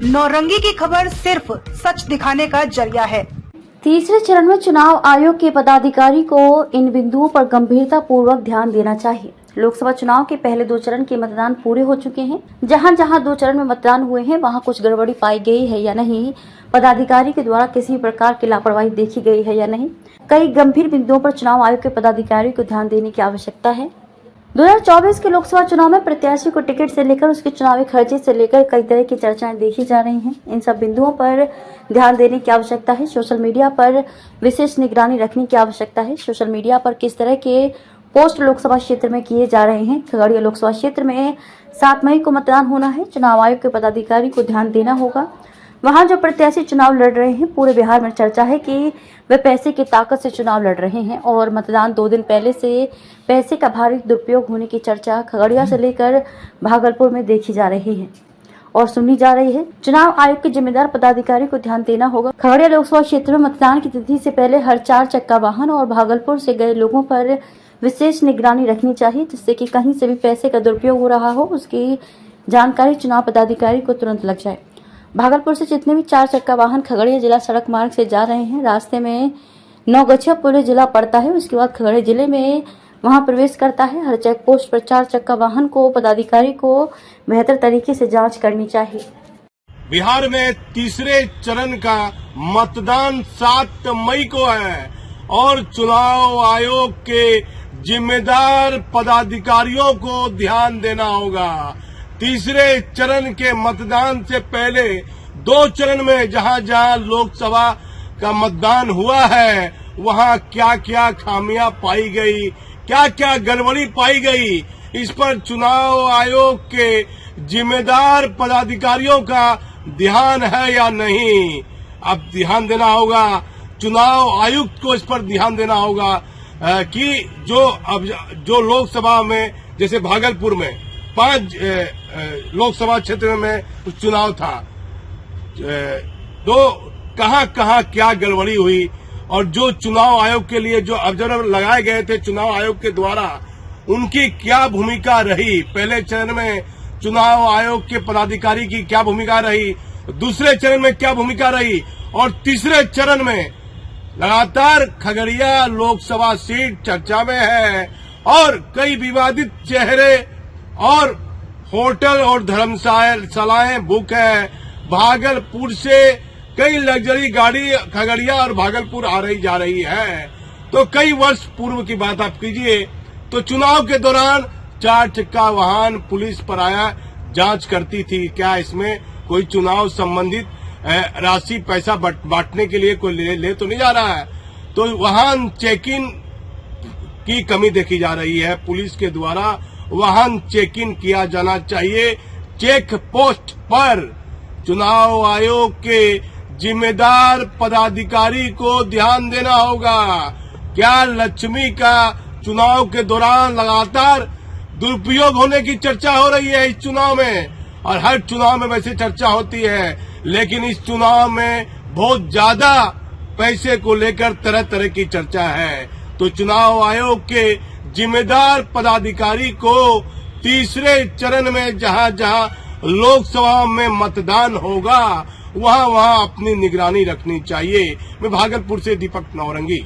नौरंगी की खबर सिर्फ सच दिखाने का जरिया है। तीसरे चरण में चुनाव आयोग के पदाधिकारी को इन बिंदुओं पर गंभीरता पूर्वक ध्यान देना चाहिए। लोकसभा चुनाव के पहले 2 चरण के मतदान पूरे हो चुके हैं। जहां जहां 2 चरण में मतदान हुए हैं वहां कुछ गड़बड़ी पाई गई है या नहीं, पदाधिकारी के द्वारा किसी प्रकार की लापरवाही देखी गई है या नहीं, कई गंभीर बिंदुओं पर चुनाव आयोग के पदाधिकारी को ध्यान देने की आवश्यकता है। 2024 के लोकसभा चुनाव में प्रत्याशी को टिकट से लेकर उसके चुनावी खर्चे से लेकर कई तरह की चर्चाएं देखी जा रही हैं। इन सब बिंदुओं पर ध्यान देने की आवश्यकता है। सोशल मीडिया पर विशेष निगरानी रखने की आवश्यकता है। सोशल मीडिया पर किस तरह के पोस्ट लोकसभा क्षेत्र में किए जा रहे हैं। खगड़िया लोकसभा क्षेत्र में 7 मई को मतदान होना है। चुनाव आयोग के पदाधिकारी को ध्यान देना होगा। वहां जो प्रत्याशी चुनाव लड़ रहे हैं, पूरे बिहार में चर्चा है कि वे पैसे की ताकत से चुनाव लड़ रहे हैं और मतदान 2 दिन पहले से पैसे का भारी दुरुपयोग होने की चर्चा खगड़िया से लेकर भागलपुर में देखी जा रही है और सुनी जा रही है। चुनाव आयोग के जिम्मेदार पदाधिकारी को ध्यान देना होगा। खगड़िया लोकसभा क्षेत्र में मतदान की तिथि से पहले हर 4 चक्का वाहन और भागलपुर से गए लोगों पर विशेष निगरानी रखनी चाहिए, जिससे कि कहीं से भी पैसे का दुरुपयोग हो रहा हो उसकी जानकारी चुनाव पदाधिकारी को तुरंत लग जाए। भागलपुर से जितने भी 4 चक्का वाहन खगड़िया जिला सड़क मार्ग से जा रहे हैं, रास्ते में नौगछिया पुलिस जिला पड़ता है, उसके बाद खगड़िया जिले में वहां प्रवेश करता है। हर चेक पोस्ट पर 4 चक्का वाहन को पदाधिकारी को बेहतर तरीके से जांच करनी चाहिए। बिहार में तीसरे चरण का मतदान 7 मई को है और चुनाव आयोग के जिम्मेदार पदाधिकारियों को ध्यान देना होगा। तीसरे चरण के मतदान से पहले 2 चरण में जहां जहां लोकसभा का मतदान हुआ है वहां क्या क्या खामियां पाई गई, क्या क्या गड़बड़ी पाई गई, इस पर चुनाव आयोग के जिम्मेदार पदाधिकारियों का ध्यान है या नहीं। अब ध्यान देना होगा, चुनाव आयुक्त को इस पर ध्यान देना होगा कि जो लोकसभा में, जैसे भागलपुर में 5 लोकसभा क्षेत्र में चुनाव था, तो कहां कहां क्या गड़बड़ी हुई और जो चुनाव आयोग के लिए जो ऑब्जर्वर लगाए गए थे चुनाव आयोग के द्वारा, उनकी क्या भूमिका रही। पहले चरण में चुनाव आयोग के पदाधिकारी की क्या भूमिका रही, दूसरे चरण में क्या भूमिका रही और तीसरे चरण में लगातार खगड़िया लोकसभा सीट चर्चा में है और कई विवादित चेहरे और होटल और धर्मशालाएं बुक है। भागलपुर से कई लग्जरी गाड़ी खगड़िया और भागलपुर आ रही जा रही है। तो कई वर्ष पूर्व की बात आप कीजिए तो चुनाव के दौरान 4 चक्का वाहन पुलिस पर आया, जांच करती थी, क्या इसमें कोई चुनाव संबंधित राशि पैसा बांटने के लिए कोई ले तो नहीं जा रहा है। तो वाहन चेकिंग की कमी देखी जा रही है। पुलिस के द्वारा वाहन चेकिंग किया जाना चाहिए। चेक पोस्ट पर चुनाव आयोग के जिम्मेदार पदाधिकारी को ध्यान देना होगा। क्या लक्ष्मी का चुनाव के दौरान लगातार दुरुपयोग होने की चर्चा हो रही है इस चुनाव में, और हर चुनाव में वैसे चर्चा होती है, लेकिन इस चुनाव में बहुत ज्यादा पैसे को लेकर तरह तरह की चर्चा है। तो चुनाव आयोग के जिम्मेदार पदाधिकारी को तीसरे चरण में जहां जहां लोकसभा में मतदान होगा वहां वहां अपनी निगरानी रखनी चाहिए। मैं भागलपुर से दीपक नौरंगी।